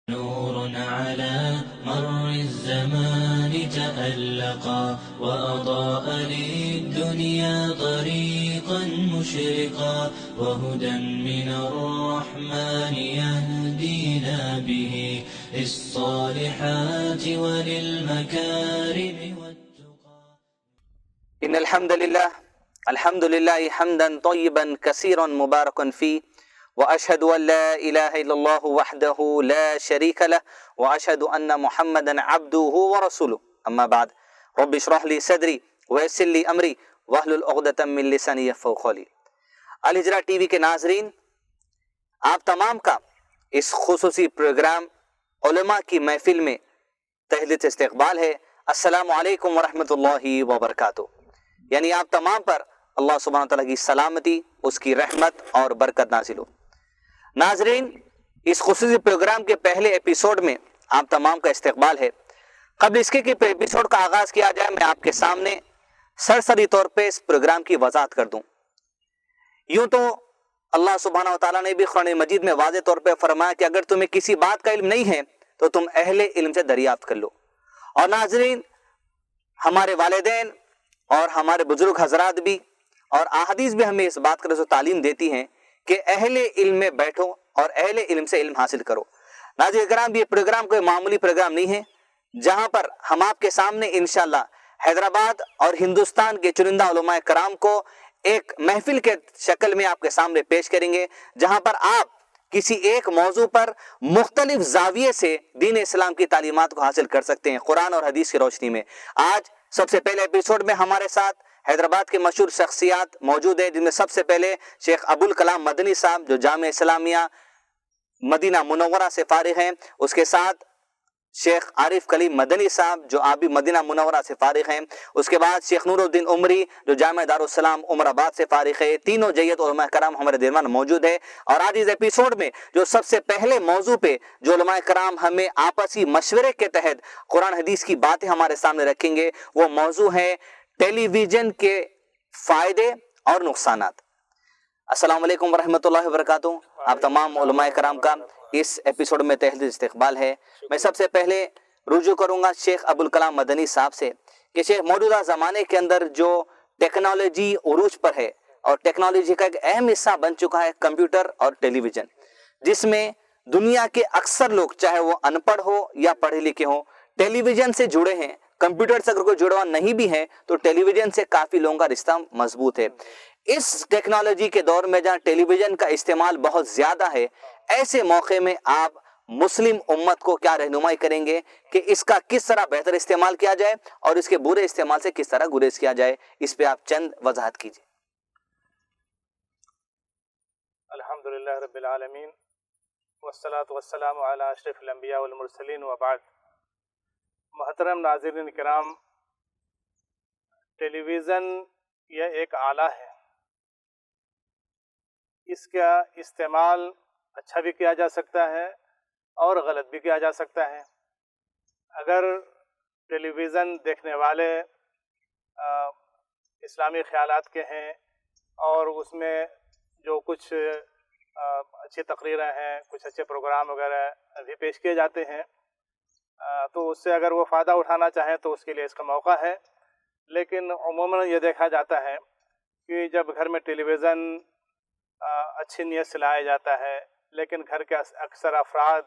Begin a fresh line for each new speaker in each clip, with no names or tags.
نور على مر الزمان تألقا وأضاء للدنيا طريقا مشرقا وهدى من الرحمن يهدينا به للصالحات وللمكارم والتقى.
إن الحمد لله حمدا طيبا كثيرا مباركا فيه وأشهد أن لا إله إلا الله وحده لا شريك له وأشهد أن محمدا عبده ورسوله أما بعد رب اشرح لي صدري ويسر لي أمري واحلل عقدة من لساني يفقهوا قولي. الہجرہ ٹی وی کے ناظرین، آپ تمام کا اس خصوصی پروگرام علماء کی محفل میں تہلت استقبال ہے. السلام علیکم ورحمۃ اللہ وبرکاتہ. یعنی آپ تمام پر اللہ سبحانہ تعالیٰ کی سلامتی، اس کی رحمت اور برکت نازل ہو. ناظرین، اس خصوصی پروگرام کے پہلے ایپیسوڈ میں آپ تمام کا استقبال ہے. قبل اس کے کہ ایپیسوڈ کا آغاز کیا جائے، میں آپ کے سامنے سرسری طور پہ اس پروگرام کی وضاحت کر دوں. یوں تو اللہ سبحانہ وتعالیٰ نے بھی قرآن مجید میں واضح طور پہ فرمایا کہ اگر تمہیں کسی بات کا علم نہیں ہے تو تم اہل علم سے دریافت کر لو. اور ناظرین، ہمارے والدین اور ہمارے بزرگ حضرات بھی اور احادیث بھی ہمیں اس بات کا تعلیم دیتی ہیں کہ اہل علم میں بیٹھو اور اہل علم سے علم حاصل کرو. ناظرین کرام، یہ پروگرام کوئی معمولی پروگرام نہیں ہے، جہاں پر ہم آپ کے سامنے انشاءاللہ حیدرآباد اور ہندوستان کے چنندہ علماء کرام کو ایک محفل کے شکل میں آپ کے سامنے پیش کریں گے، جہاں پر آپ کسی ایک موضوع پر مختلف زاویے سے دین اسلام کی تعلیمات کو حاصل کر سکتے ہیں قرآن اور حدیث کی روشنی میں. آج سب سے پہلے ایپیسوڈ میں ہمارے ساتھ حیدرآباد کے مشہور شخصیات موجود ہیں، جن میں سب سے پہلے شیخ ابوالکلام مدنی صاحب جو جامعہ اسلامیہ مدینہ منورہ سے فارغ ہیں. اس کے ساتھ شیخ عارف کلیم مدنی صاحب جو آبی مدینہ منورہ سے فارغ ہیں. اس کے بعد شیخ نور الدین عمری جو جامعہ دارالسلام عمر آباد سے فارغ ہے. تینوں جیت علماء کرام ہمارے درمیان موجود ہے. اور آج اس ایپیسوڈ میں جو سب سے پہلے موضوع پہ جو علماء کرام ہمیں آپسی مشورے کے تحت قرآن حدیث کی باتیں ہمارے سامنے رکھیں گے، وہ موضوع ہے ٹیلی ویژن کے فائدے اور نقصانات. السلام علیکم ورحمۃ اللہ وبرکاتہ. آپ تمام علماء کرام کا اس ایپیسوڈ میں تہلت استقبال ہے. میں سب سے پہلے رجوع کروں گا شیخ ابوالکلام مدنی صاحب سے کہ شیخ، موجودہ زمانے کے اندر جو ٹیکنالوجی عروج پر ہے اور ٹیکنالوجی کا ایک اہم حصہ بن چکا ہے کمپیوٹر اور ٹیلی ویژن، جس میں دنیا کے اکثر لوگ چاہے وہ ان پڑھ ہو یا پڑھے لکھے ہوں ٹیلی ویژن سے جڑے ہیں. کمپیوٹر سے اگر کوئی جڑا نہیں بھی ہے تو ٹیلی ویژن سے کافی لوگوں کا رشتہ مضبوط ہے. اس ٹیکنالوجی کے دور میں جہاں ٹیلی ویژن کا استعمال بہت زیادہ ہے، ایسے موقع میں آپ مسلم امت کو کیا رہنمائی کریں گے کہ اس کا کس طرح بہتر استعمال کیا جائے اور اس کے برے استعمال سے کس طرح گریز کیا جائے؟ اس پہ آپ چند وضاحت کیجیے.
الحمدللہ رب العالمین والصلاة والسلام علی اشرف الانبیاء والمرسلین وبعد. محترم ناظرین کرام، ٹیلی ویژن یہ ایک آلہ ہے، اس کا استعمال اچھا بھی کیا جا سکتا ہے اور غلط بھی کیا جا سکتا ہے. اگر ٹیلی ویژن دیکھنے والے اسلامی خیالات کے ہیں اور اس میں جو کچھ اچھی تقریریں ہیں، کچھ اچھے پروگرام وغیرہ بھی پیش کیے جاتے ہیں، تو اس سے اگر وہ فائدہ اٹھانا چاہیں تو اس کے لیے اس کا موقع ہے. لیکن عموماً یہ دیکھا جاتا ہے کہ جب گھر میں ٹیلی ویژن اچھی نیت سے لایا جاتا ہے، لیکن گھر کے اکثر افراد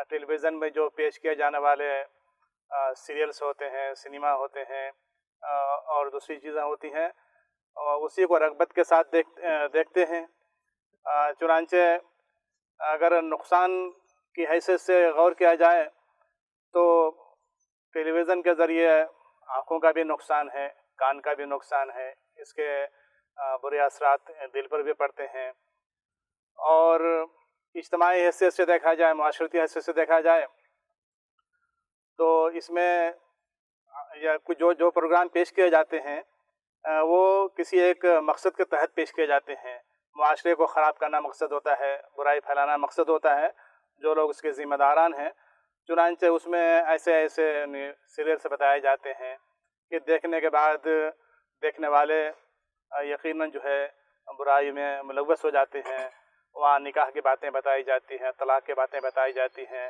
ٹیلی ویژن میں جو پیش کیے جانے والے سیریلز ہوتے ہیں، سنیما ہوتے ہیں اور دوسری چیزیں ہوتی ہیں، اسی کو رغبت کے ساتھ دیکھتے ہیں. چنانچہ اگر نقصان کی حیثیت سے غور کیا جائے تو ٹیلی ویژن کے ذریعے آنکھوں کا بھی نقصان ہے، کان کا بھی نقصان ہے، اس کے برے اثرات دل پر بھی پڑتے ہیں. اور اجتماعی حیثیت سے دیکھا جائے، معاشرتی حیثیت سے دیکھا جائے تو اس میں کچھ جو پروگرام پیش کیے جاتے ہیں وہ کسی ایک مقصد کے تحت پیش کیے جاتے ہیں. معاشرے کو خراب کرنا مقصد ہوتا ہے، برائی پھیلانا مقصد ہوتا ہے، جو لوگ اس کے ذمہ داران ہیں. چنانچہ اس میں ایسے سیریل سے بتائے جاتے ہیں کہ دیکھنے کے بعد دیکھنے والے یقیناً جو ہے برائی میں ملوث ہو جاتے ہیں. وہاں نکاح کی باتیں بتائی جاتی ہیں، طلاق کی باتیں بتائی جاتی ہیں،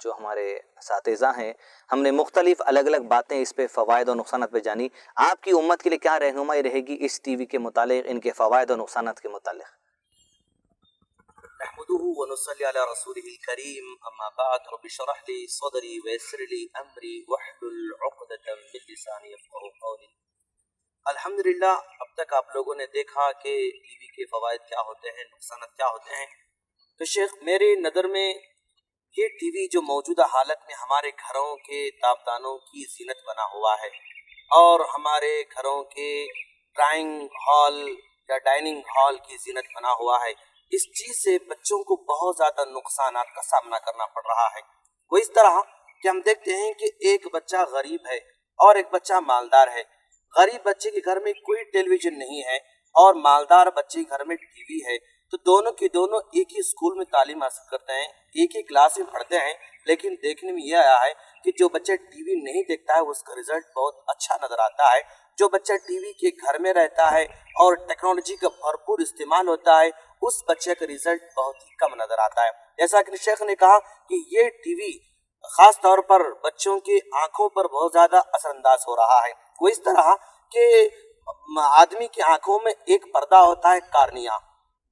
جو ہمارے اساتذہ ہیں، ہم نے مختلف الگ الگ باتیں اس پہ فوائد اور نقصانات پہ جانی. آپ کی امت کے لیے کیا رہنمائی رہے گی اس ٹی وی کے متعلق، ان کے فوائد اور نقصانات کے متعلق؟
نحمده ونصلي على رسوله الكريم اما بعد رب اشرح لي صدري ويسر لي امري واحلل عقدة من لساني يفقهوا قولي. الحمدللہ اب تک آپ لوگوں نے دیکھا کہ ٹی وی کے فوائد کیا ہوتے ہیں، نقصانات کیا ہوتے ہیں. تو شیخ میرے نظر میں یہ ٹی وی جو موجودہ حالت میں ہمارے گھروں کے تابدانوں کی زینت بنا ہوا ہے اور ہمارے گھروں کے ڈرائنگ ہال یا ڈائننگ ہال کی زینت بنا ہوا ہے، اس چیز سے بچوں کو بہت زیادہ نقصانات کا سامنا کرنا پڑ رہا ہے. وہ اس طرح کہ ہم دیکھتے ہیں کہ ایک بچہ غریب ہے اور ایک بچہ مالدار ہے. غریب بچے کے گھر میں کوئی ٹیلی ویژن نہیں ہے اور مالدار بچے کے گھر میں ٹی وی ہے. تو دونوں کے دونوں ایک ہی اسکول میں تعلیم حاصل کرتے ہیں، ایک ہی کلاس میں پڑھتے ہیں، لیکن دیکھنے میں یہ آیا ہے کہ جو بچہ ٹی وی نہیں دیکھتا ہے اس کا رزلٹ بہت اچھا نظر آتا ہے. جو بچہ ٹی وی کے گھر میں رہتا ہے اور ٹیکنالوجی کا بھرپور استعمال ہوتا ہے اس بچے کا رزلٹ بہت ہی کم نظر آتا ہے. جیسا کہ شیخ نے کہا کہ یہ ٹی وی خاص طور پر بچوں کی آنکھوں پر بہت زیادہ اثر انداز ہو رہا ہے. وہ اس طرح کہ آدمی کی آنکھوں میں ایک پردہ ہوتا ہے کارنیا،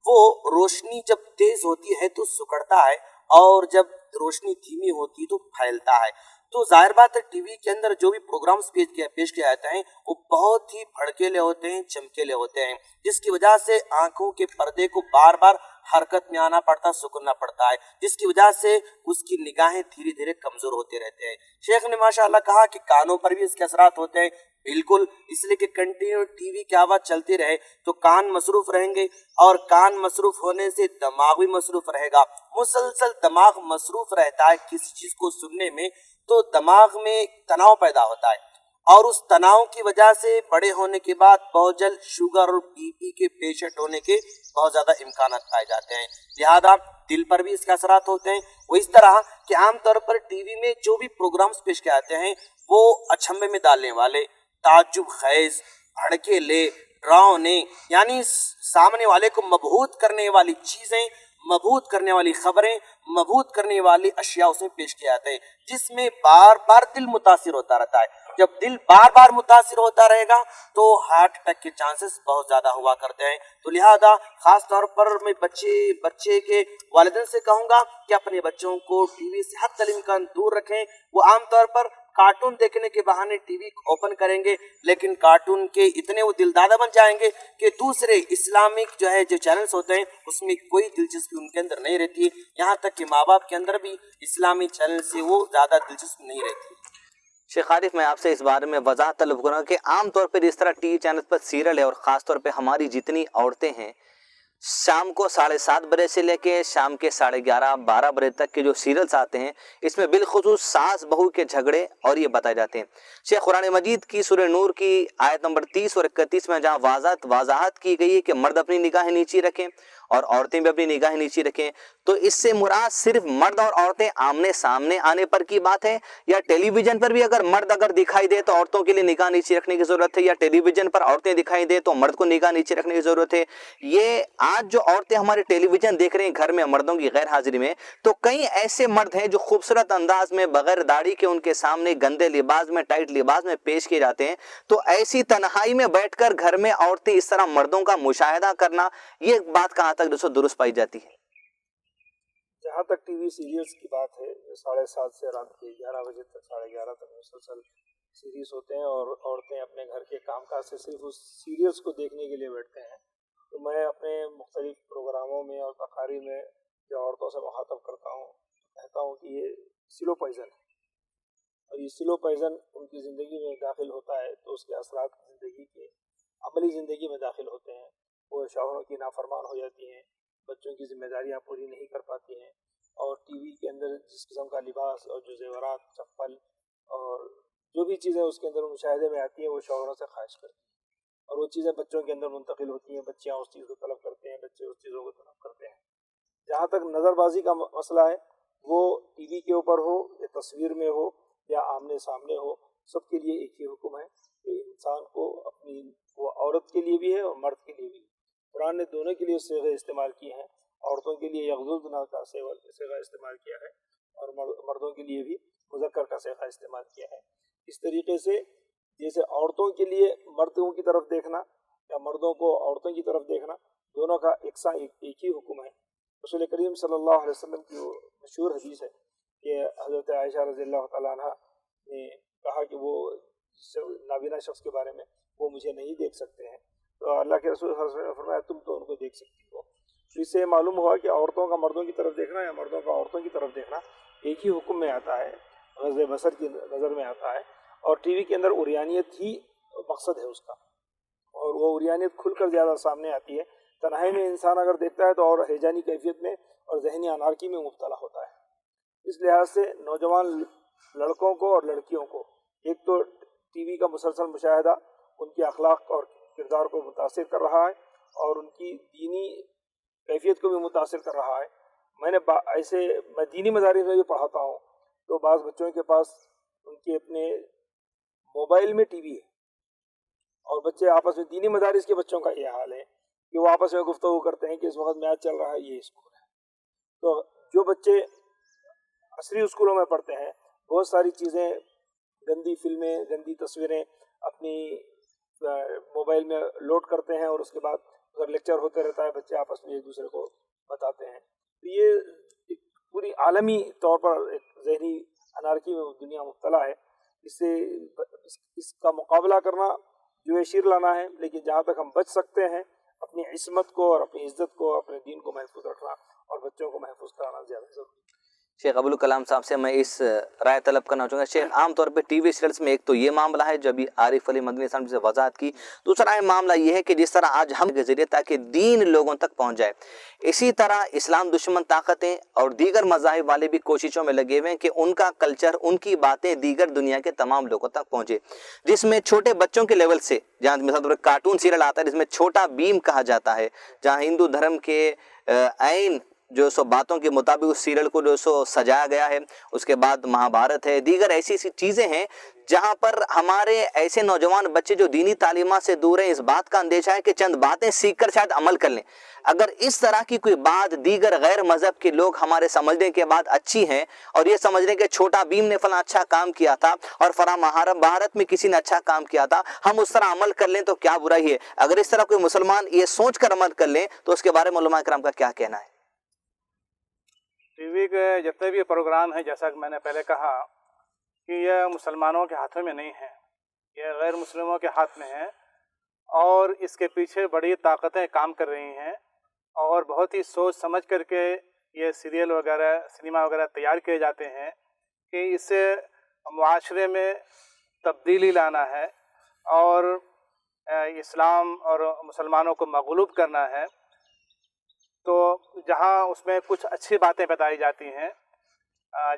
وہ روشنی جب تیز ہوتی ہے تو سکڑتا ہے اور جب روشنی دھیمی ہوتی ہے تو پھیلتا ہے. تو ظاہر بات ہے ٹی وی کے اندر جو بھی پروگرامز پیش کیے جاتے ہیں وہ بہت ہی بھڑکیلے ہوتے ہیں، چمکیلے ہوتے ہیں، جس کی وجہ سے آنکھوں کے پردے کو بار بار حرکت میں آنا پڑتا، سکڑنا پڑتا ہے، جس کی وجہ سے اس کی نگاہیں دھیرے دھیرے کمزور ہوتے رہتے ہیں. شیخ نے ماشاءاللہ کہا کہ کانوں پر بھی اس کے اثرات ہوتے ہیں. بالکل، اس لیے کہ کنٹینیو ٹی وی کی آواز چلتی رہے تو کان مصروف رہیں گے اور کان مصروف ہونے سے دماغ بھی مصروف رہے گا. مسلسل دماغ مصروف رہتا ہے کسی چیز کو سننے میں تو دماغ میں تناؤ پیدا ہوتا ہے اور اس تناؤ کی وجہ سے بڑے ہونے کے بعد بہت جلد شوگر اور بی پی کے پیشنٹ ہونے کے بہت زیادہ امکانات پائے جاتے ہیں. لہذا دل پر بھی اس کے اثرات ہوتے ہیں. وہ اس طرح کہ عام طور پر ٹی وی میں جو بھی پروگرامز پیش کیے جاتے ہیں وہ اچھمبے میں ڈالنے والے، تعجب خیز، بھڑکیلے، ڈراؤنے، یعنی سامنے والے کو مبہوت کرنے والی چیزیں، مبہوت کرنے والی خبریں، مبہوت کرنے والی اشیاء اس میں پیش کیا جاتے ہیں، جس میں بار بار دل متاثر ہوتا رہتا ہے. جب دل بار بار متاثر ہوتا رہے گا تو ہارٹ اٹیک کے چانسز بہت زیادہ ہوا کرتے ہیں. تو لہذا خاص طور پر میں بچے کے والدین سے کہوں گا کہ اپنے بچوں کو ٹی وی سے حتی الامکان دور رکھیں. وہ عام طور پر کارٹون دیکھنے کے بہانے ٹی وی اوپن کریں گے، لیکن کارٹون کے اتنے وہ دل دادا بن جائیں گے کہ دوسرے اسلامک جو چینلز ہوتے ہیں اس میں کوئی دلچسپی ان کے اندر نہیں رہتی ہے. یہاں تک کہ ماں باپ کے اندر بھی اسلامی چینل سے وہ زیادہ دلچسپی نہیں رہتی.
شیخ عارف، میں آپ سے اس بارے میں وضاحت طلب کروں گا کہ عام طور پر اس طرح ٹی وی چینل پر سیریل ہے اور خاص طور پہ ہماری جتنی عورتیں ہیں شام کو 7:30 بجے سے لے کے شام کے 11:30-12 بجے تک کے جو سیریلز آتے ہیں اس میں بالخصوص ساس بہو کے جھگڑے اور یہ بتائے جاتے ہیں. شیخ قرآن مجید کی سورہ نور کی آیت نمبر 30 اور 31 میں جہاں وضاحت کی گئی ہے کہ مرد اپنی نگاہیں نیچی رکھیں اور عورتیں بھی اپنی نگاہیں نیچی رکھیں، تو اس سے مراد صرف مرد اور عورتیں آمنے سامنے آنے پر کی بات ہے یا ٹیلی ویژن پر بھی اگر مرد دکھائی دے تو عورتوں کے لیے نگاہ نیچی رکھنے کی ضرورت ہے، یا ٹیلی ویژن پر عورتیں دکھائی دے تو مرد کو نگاہ نیچی رکھنے کی ضرورت ہے؟ یہ آج جو عورتیں ہمارے ٹیلی ویژن دیکھ رہے ہیں گھر میں مردوں کی غیر حاضری میں، تو کئی ایسے مرد ہیں جو خوبصورت انداز میں بغیر داڑھی کے ان کے سامنے گندے لباس میں، ٹائٹ لباس میں پیش کیے جاتے ہیں. تو ایسی تنہائی میں بیٹھ کر گھر میں عورتیں اس طرح مردوں کا مشاہدہ کرنا، یہ بات کہاں تک درست پائی جاتی ہے؟
جہاں تک ٹی وی سیریلز کی بات ہے، 7:30 سے رات کے 11 بجے تک 11:30 تک مسلسل سیریز ہوتے ہیں اور عورتیں اپنے گھر کے کام کاج سے صرف اس سیریلز کو دیکھنے کے لیے بیٹھتے ہیں. تو میں اپنے مختلف پروگراموں میں اور تقاریر میں جو عورتوں سے مخاطب کرتا ہوں کہتا ہوں کہ یہ سلو پوائزن ہے اور یہ سلو پوائزن ان کی زندگی میں داخل ہوتا ہے تو اس کے اثرات زندگی کے عملی زندگی میں داخل ہوتے ہیں. وہ شوہروں کی نافرمان ہو جاتی ہیں، بچوں کی ذمہ داریاں پوری نہیں کر پاتی ہیں اور ٹی وی کے اندر جس قسم کا لباس اور جو زیورات، چپل اور جو بھی چیزیں اس کے اندر مشاہدے میں آتی ہیں وہ شوہروں سے خواہش کرتی ہیں اور وہ چیزیں بچوں کے اندر منتقل ہوتی ہیں. بچیاں اس چیز کو طلب کرتے ہیں، بچے اس چیزوں کو طلب کرتے ہیں. جہاں تک نظر بازی کا مسئلہ ہے وہ ٹی وی کے اوپر ہو یا تصویر میں ہو یا آمنے سامنے ہو، سب کے لیے ایک ہی حکم ہے کہ انسان کو اپنی، وہ عورت کے لیے بھی ہے اور مرد کے لیے بھی ہے. قرآن نے دونوں کے لیے صیغے استعمال کیے ہیں. عورتوں کے لیے یغضضن کا صیغہ استعمال کیا ہے اور مردوں کے لیے بھی مذکر کا صیغہ استعمال کیا ہے۔ اس طریقے سے جیسے عورتوں کے لیے مردوں کی طرف دیکھنا یا مردوں کو عورتوں کی طرف دیکھنا، دونوں کا یکساں ایک ہی حکم ہے۔ رسول کریم صلی اللہ علیہ وسلم کی وہ مشہور حدیث ہے کہ حضرت عائشہ رضی اللہ تعالیٰ عنہ نے کہا کہ وہ نابینا شخص کے بارے میں وہ مجھے نہیں دیکھ سکتے ہیں، تو اللہ کے رسول صلی اللہ علیہ وسلم نے فرمایا تم تو ان کو دیکھ سکتی ہو۔ تو اس سے معلوم ہوا کہ عورتوں کا مردوں کی طرف دیکھنا یا مردوں کا عورتوں کی طرف دیکھنا ایک ہی حکم میں آتا ہے، غض بصر کی نظر میں آتا ہے، اور ٹی وی کے اندر عریانیت ہی مقصد ہے اس کا، اور وہ عریانیت کھل کر زیادہ سامنے آتی ہے۔ تنہائی میں انسان اگر دیکھتا ہے تو اور ہیجانی کیفیت میں اور ذہنی انارکی میں مبتلا ہوتا ہے۔ اس لحاظ سے نوجوان لڑکوں کو اور لڑکیوں کو ایک تو ٹی وی کا مسلسل مشاہدہ ان کے اخلاق اور کردار کو متاثر کر رہا ہے اور ان کی دینی کیفیت کو بھی متاثر کر رہا ہے۔ میں دینی مدارس میں بھی پڑھاتا ہوں تو بعض بچوں کے پاس ان کے اپنے موبائل میں ٹی وی ہے، اور بچے آپس میں دینی مدارس کے بچوں کا یہ حال ہے کہ وہ آپس میں گفتگو کرتے ہیں کہ اس وقت میچ چل رہا ہے، یہ اسکول ہے۔ تو جو بچے عصری اسکولوں میں پڑھتے ہیں بہت ساری چیزیں، گندی فلمیں، گندی تصویریں اپنی موبائل میں لوڈ کرتے ہیں، اور اس کے بعد اگر لیکچر ہوتے رہتا ہے بچے آپس میں ایک دوسرے کو بتاتے ہیں۔ تو یہ ایک پوری عالمی طور پر ایک ذہنی انارکی میں دنیا مبتلا ہے۔ اس کا مقابلہ کرنا جو ہے شیر لانا ہے، لیکن جہاں تک ہم بچ سکتے ہیں اپنی عصمت کو اور اپنی عزت کو، اپنے دین کو محفوظ رکھنا اور بچوں کو محفوظ کرانا زیادہ ضروری ہے۔
شیخ ابوالکلام صاحب سے میں اس رائے طلب کرنا چاہوں گا۔ شیخ عام طور پہ ٹی وی سیریلس میں ایک تو یہ معاملہ ہے جو ابھی عارف علی مدنی صاحب نے وضاحت کی، دوسرا معاملہ یہ ہے کہ جس طرح آج ہم کے ذریعے تاکہ دین لوگوں تک پہنچ جائے، اسی طرح اسلام دشمن طاقتیں اور دیگر مذاہب والے بھی کوششوں میں لگے ہوئے ہیں کہ ان کا کلچر، ان کی باتیں دیگر دنیا کے تمام لوگوں تک پہنچے، جس میں چھوٹے بچوں کے لیول سے، جہاں مثلا کارٹون سیریل آتا ہے جس میں چھوٹا بھیم کہا جاتا ہے، جہاں ہندو دھرم کے عین جو سو باتوں کے مطابق اس سیریل کو جو سو سجایا گیا ہے، اس کے بعد مہابھارت ہے، دیگر ایسی چیزیں ہیں جہاں پر ہمارے ایسے نوجوان بچے جو دینی تعلیمات سے دور ہیں، اس بات کا اندیشہ ہے کہ چند باتیں سیکھ کر شاید عمل کر لیں۔ اگر اس طرح کی کوئی بات دیگر غیر مذہب کے لوگ ہمارے سمجھنے کے بعد اچھی ہیں، اور یہ سمجھ رہے کہ چھوٹا بھیم نے فلاں اچھا کام کیا تھا اور فلاں مہابھارت میں کسی نے اچھا کام کیا تھا، ہم اس طرح عمل کر لیں تو کیا برائی ہے؟ اگر اس طرح کوئی مسلمان یہ سوچ کر عمل کر لیں تو اس کے بارے میں علماء کرام کا کیا کہنا ہے؟
ٹی وی کے جتنے بھی پروگرام ہیں، جیسا کہ میں نے پہلے کہا کہ یہ مسلمانوں کے ہاتھوں میں نہیں ہیں، یہ غیر مسلموں کے ہاتھ میں ہیں، اور اس کے پیچھے بڑی طاقتیں کام کر رہی ہیں، اور بہت ہی سوچ سمجھ کر کے یہ سیریل وغیرہ، سنیما وغیرہ تیار کیے جاتے ہیں کہ اس سے معاشرے میں تبدیلی لانا ہے اور اسلام اور مسلمانوں کو مغلوب کرنا ہے۔ تو جہاں اس میں کچھ اچھی باتیں بتائی جاتی ہیں،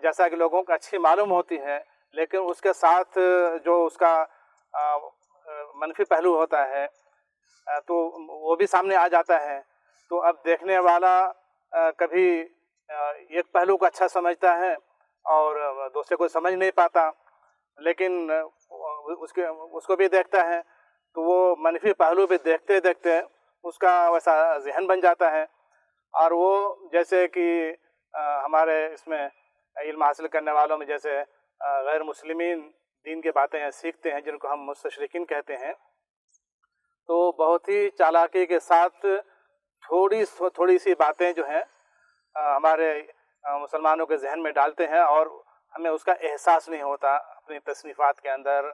جیسا کہ لوگوں کو اچھی معلوم ہوتی ہے، لیکن اس کے ساتھ جو اس کا منفی پہلو ہوتا ہے تو وہ بھی سامنے آ جاتا ہے۔ تو اب دیکھنے والا کبھی ایک پہلو کو اچھا سمجھتا ہے اور دوسرے کو سمجھ نہیں پاتا، لیکن اس کو بھی دیکھتا ہے تو وہ منفی پہلو بھی دیکھتے دیکھتے اس کا ویسا ذہن بن جاتا ہے، اور وہ جیسے کہ ہمارے اس میں علم حاصل کرنے والوں میں جیسے غیر مسلمین دین کی باتیں سیکھتے ہیں، جن کو ہم مستشرقین کہتے ہیں، تو بہت ہی چالاکی کے ساتھ تھوڑی سی باتیں جو ہیں ہمارے مسلمانوں کے ذہن میں ڈالتے ہیں، اور ہمیں اس کا احساس نہیں ہوتا اپنی تصنیفات کے اندر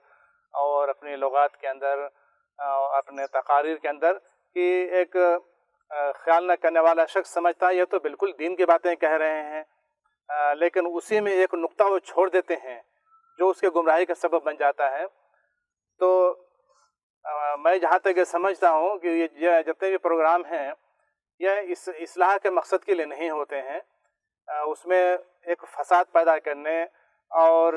اور اپنی لغات کے اندر اور اپنے تقاریر کے اندر، کہ ایک خیال نہ کرنے والا شخص سمجھتا ہے یہ تو بالکل دین کی باتیں کہہ رہے ہیں، لیکن اسی میں ایک نقطہ وہ چھوڑ دیتے ہیں جو اس کے گمراہی کا سبب بن جاتا ہے۔ تو میں جہاں تک یہ سمجھتا ہوں کہ یہ جتنے بھی پروگرام ہیں یہ اس اصلاح کے مقصد کے لیے نہیں ہوتے ہیں، اس میں ایک فساد پیدا کرنے اور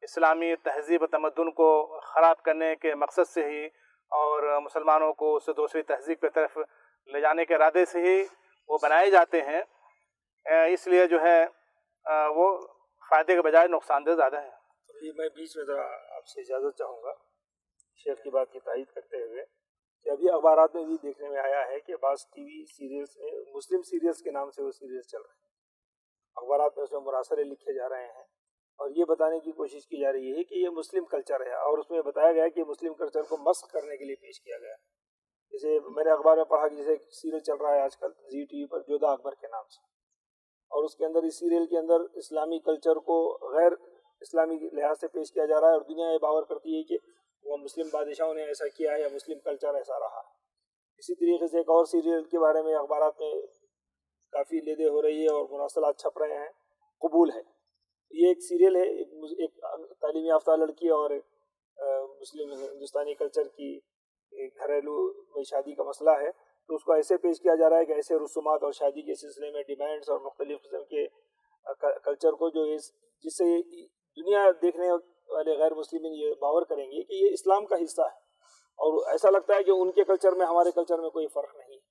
اسلامی تہذیب و تمدن کو خراب کرنے کے مقصد سے ہی اور مسلمانوں کو اس دوسری تہذیب کی طرف لے جانے کے ارادے سے ہی وہ بنائے جاتے ہیں، اس لیے جو ہے وہ فائدے کے بجائے نقصان دہ زیادہ ہے۔
میں بیچ میں ذرا آپ سے اجازت چاہوں گا شیخ کی بات کی تائید کرتے ہوئے، کہ ابھی اخبارات میں بھی دیکھنے میں آیا ہے کہ بعض ٹی وی سیریلس میں مسلم سیریلس کے نام سے وہ سیریلس چل رہے ہیں، اخبارات میں اس میں مراسلے لکھے جا رہے ہیں اور یہ بتانے کی کوشش کی جا رہی ہے کہ یہ مسلم کلچر ہے، اور اس میں بتایا گیا کہ مسلم کلچر کو مسخ کرنے کے لیے پیش کیا گیا۔ جیسے میں نے اخبار میں پڑھا کہ جیسے ایک سیریل چل رہا ہے آج کل زی ٹی وی پر جودھا اکبر کے نام سے، اور اس کے اندر اس سیریل کے اندر اسلامی کلچر کو غیر اسلامی لحاظ سے پیش کیا جا رہا ہے، اور دنیا یہ باور کرتی ہے کہ وہ مسلم بادشاہوں نے ایسا کیا ہے یا مسلم کلچر ایسا رہا ہے۔ اسی طریقے سے ایک اور سیریل کے بارے میں اخبارات میں کافی لیدے ہو رہی ہے اور مراسلات چھپ رہے ہیں، قبول ہے۔ یہ ایک سیریل ہے، ایک تعلیم یافتہ لڑکی اور ایک مسلم ہندوستانی کلچر کی گھریلو میں شادی کا مسئلہ ہے، تو اس کو ایسے پیش کیا جا رہا ہے کہ ایسے رسومات اور شادی کے سلسلے میں ڈیمانڈز اور مختلف قسم کے کلچر کو جو جس سے دنیا دیکھنے والے غیر مسلمین یہ باور کریں گے کہ یہ اسلام کا حصہ ہے، اور ایسا لگتا ہے کہ ان کے کلچر میں ہمارے کلچر میں کوئی فرق نہیں ہے۔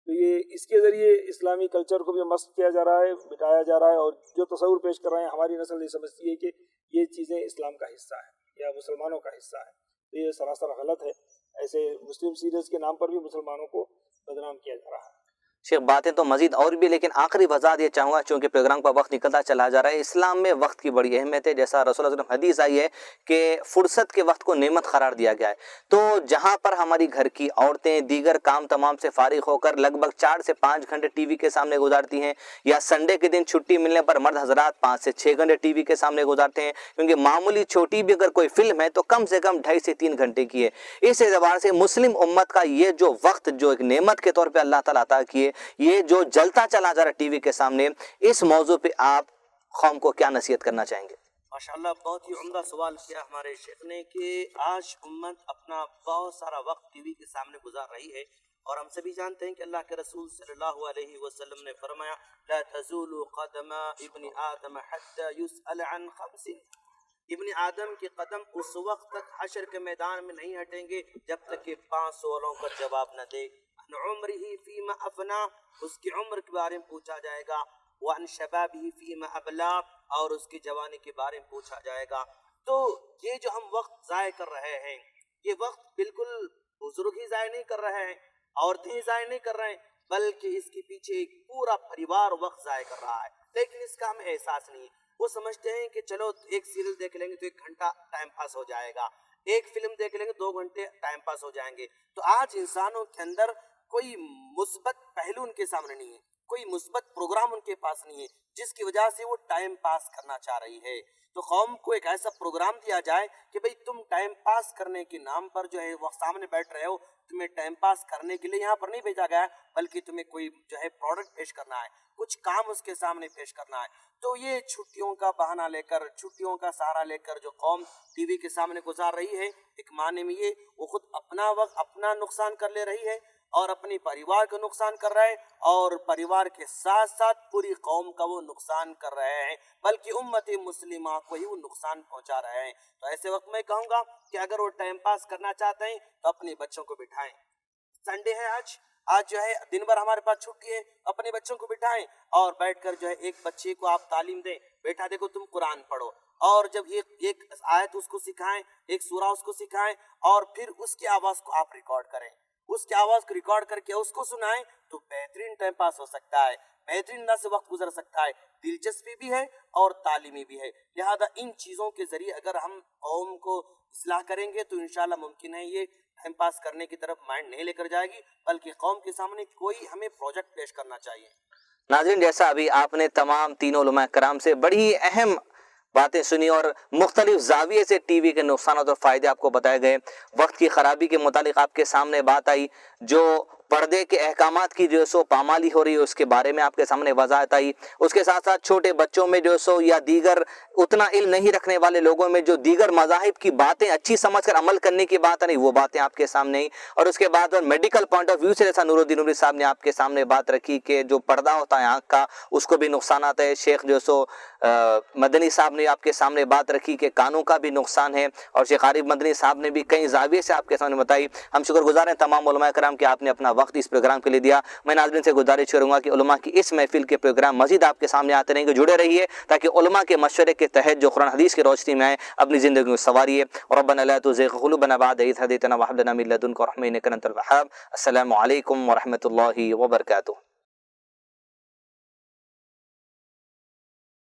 تو یہ اس کے ذریعے اسلامی کلچر کو بھی مسخ کیا جا رہا ہے، مٹایا جا رہا ہے، اور جو تصور پیش کر رہے ہیں ہماری نسل یہ سمجھتی ہے کہ یہ چیزیں اسلام کا حصہ ہے یا مسلمانوں کا حصہ ہے، تو یہ سراسر غلط ہے۔ ایسے مسلم سیریز کے نام پر بھی مسلمانوں کو بدنام کیا جا رہا ہے۔
شیخ باتیں تو مزید اور بھی، لیکن آخری وضاحت یہ چاہوں گا چونکہ پروگرام کا وقت نکلتا چلا جا رہا ہے۔ اسلام میں وقت کی بڑی اہمیت ہے، جیسا رسول اللہ علیہ وسلم حدیث آئی ہے کہ فرصت کے وقت کو نعمت قرار دیا گیا ہے۔ تو جہاں پر ہماری گھر کی عورتیں دیگر کام تمام سے فارغ ہو کر لگ بھگ 4 سے 5 گھنٹے ٹی وی کے سامنے گزارتی ہیں، یا سنڈے کے دن چھٹی ملنے پر مرد حضرات 5 سے 6 گھنٹے ٹی وی کے سامنے گزارتے ہیں، کیونکہ معمولی چھوٹی بھی اگر کوئی فلم ہے تو کم سے کم 2.5 سے 3 گھنٹے کی ہے۔ اس اعتبار سے مسلم امت کا یہ جو وقت جو ایک نعمت کے طور پہ اللہ تعالیٰ عطا کیے، یہ جو جلتا چلا جا رہا ٹی وی کے سامنے، اس موضوع پہ آپ قوم کو کیا نصیحت کرنا چاہیں گے؟
ماشاءاللہ بہت ہی عمدہ سوال کیا ہمارے شیخ نے کہ آج امت اپنا بہت سارا وقت ٹی وی کے سامنے گزار رہی ہے، اور ہم سبھی جانتے ہیں کہ اللہ کے رسول صلی اللہ علیہ وسلم نے فرمایا لا تزول قدم ابن آدم حتى يسأل عن 5۔ ابن آدم کے قدم اس وقت تک حشر کے میدان میں نہیں ہٹیں گے جب تک کہ 5 سوالوں کا جواب نہ دے۔ عن عمرہ فیما افنا، اس کی عمر کے بارے میں پوچھا جائے گا، وعن شبابہ فیما ابلا، اور اس کی جوانی کے بارے میں پوچھا جائے گا۔ تو یہ جو ہم وقت ضائع کر رہے ہیں، یہ وقت بالکل بزرگ ہی ضائع نہیں کر رہے ہیں، عورتیں ہی ضائع نہیں کر رہے ہیں، بلکہ اس کے پیچھے ایک پورا پریوار وقت ضائع کر رہا ہے، لیکن اس کا ہمیں احساس نہیں ہے۔ وہ سمجھتے ہیں کہ چلو ایک سیریل دیکھ لیں گے تو 1 گھنٹہ ٹائم پاس ہو جائے گا، ایک فلم دیکھ لیں گے 2 گھنٹے ٹائم پاس ہو جائیں گے۔ تو آج انسانوں کے اندر کوئی مثبت پہلو ان کے سامنے نہیں ہے، کوئی مثبت پروگرام ان کے پاس نہیں ہے، جس کی وجہ سے وہ ٹائم پاس کرنا چاہ رہی ہے۔ تو قوم کو ایک ایسا پروگرام دیا جائے کہ بھئی تم ٹائم پاس کرنے کے نام پر جو ہے وہ سامنے بیٹھ رہے ہو، تمہیں ٹائم پاس کرنے کے لیے یہاں پر نہیں بھیجا گیا ہے، بلکہ تمہیں کوئی جو ہے پروڈکٹ پیش کرنا ہے، کچھ کام اس کے سامنے پیش کرنا ہے۔ تو یہ چھٹیوں کا بہانہ لے کر، چھٹیوں کا سہارا لے کر جو قوم ٹی وی کے سامنے گزار رہی ہے، ایک معنی میں یہ وہ خود اپنا وقت اپنا نقصان کر لے رہی ہے، اور اپنی پریوار کو نقصان کر رہے ہیں، اور پریوار کے ساتھ ساتھ پوری قوم کا وہ نقصان کر رہے ہیں، بلکہ امت مسلمہ کو ہی وہ نقصان پہنچا رہے ہیں۔ تو ایسے وقت میں کہوں گا کہ اگر وہ ٹائم پاس کرنا چاہتے ہیں تو اپنے بچوں کو بٹھائیں، سنڈے ہے آج جو ہے دن بھر ہمارے پاس چھٹی ہے، اپنے بچوں کو بٹھائیں اور بیٹھ کر جو ہے ایک بچے کو آپ تعلیم دیں، بیٹا دیکھو تم قرآن پڑھو، اور جب ایک آیت اس کو سکھائیں، ایک سورہ اس کو سکھائیں، اور پھر اس کی آواز کو آپ ریکارڈ کریں، اس کی آواز کو ریکارڈ کر کے اس کو سنائیں، تو بہترین ٹائم پاس ہو سکتا ہے، بہترین انداز سے وقت گزر سکتا ہے، دلچسپی بھی ہے اور تعلیمی بھی ہے۔ لہذا ان چیزوں کے ذریعے اگر ہم قوم کو اصلاح کریں گے تو انشاءاللہ ممکن ہے یہ ٹائم پاس کرنے کی طرف مائنڈ نہیں لے کر جائے گی، بلکہ قوم کے سامنے کوئی ہمیں پروجیکٹ پیش کرنا چاہیے۔
ناظرین، جیسا ابھی آپ نے تمام تینوں علماء کرام سے بڑی اہم باتیں سنی اور مختلف زاویے سے ٹی وی کے نقصانات اور فائدے آپ کو بتائے گئے، وقت کی خرابی کے متعلق آپ کے سامنے بات آئی، جو پردے کے احکامات کی جو سو پامالی ہو رہی ہے اس کے بارے میں آپ کے سامنے وضاحت آئی، اس کے ساتھ ساتھ چھوٹے بچوں میں جو سو یا دیگر اتنا علم نہیں رکھنے والے لوگوں میں جو دیگر مذاہب کی باتیں اچھی سمجھ کر عمل کرنے کی بات نہیں، وہ باتیں آپ کے سامنے آئی، اور اس کے بعد میڈیکل پوائنٹ آف ویو سے جیسا نور الدین نوری صاحب نے آپ کے سامنے بات رکھی کہ جو پردہ ہوتا ہے آنکھ کا اس کو بھی نقصانات ہے، شیخ جو سو مدنی صاحب نے آپ کے سامنے بات رکھی کہ کانوں کا بھی نقصان ہے، اور شیخ عارف مدنی صاحب نے بھی کئی زاویے سے آپ کے سامنے بتائی۔ ہم شکر گزار ہیں تمام علماء کرام کہ آپ نے اپنا وقت اس پروگرام کے لیے دیا۔ میں ناظرین سے گزارش کروں گا کہ علماء کی اس محفل کے پروگرام مزید آپ کے سامنے آتے رہیں گے، جڑے رہیے تاکہ علماء کے مشورے کے تحت جو قرآن حدیث کی روشنی میں آئے اپنی زندگی کو سنواریے۔ ربنا لا تزغ قلوبنا بعد إذ هديتنا وهب لنا من لدنك رحمة إنك أنت الوهاب۔ السلام علیکم ورحمۃ اللہ وبرکاتہ۔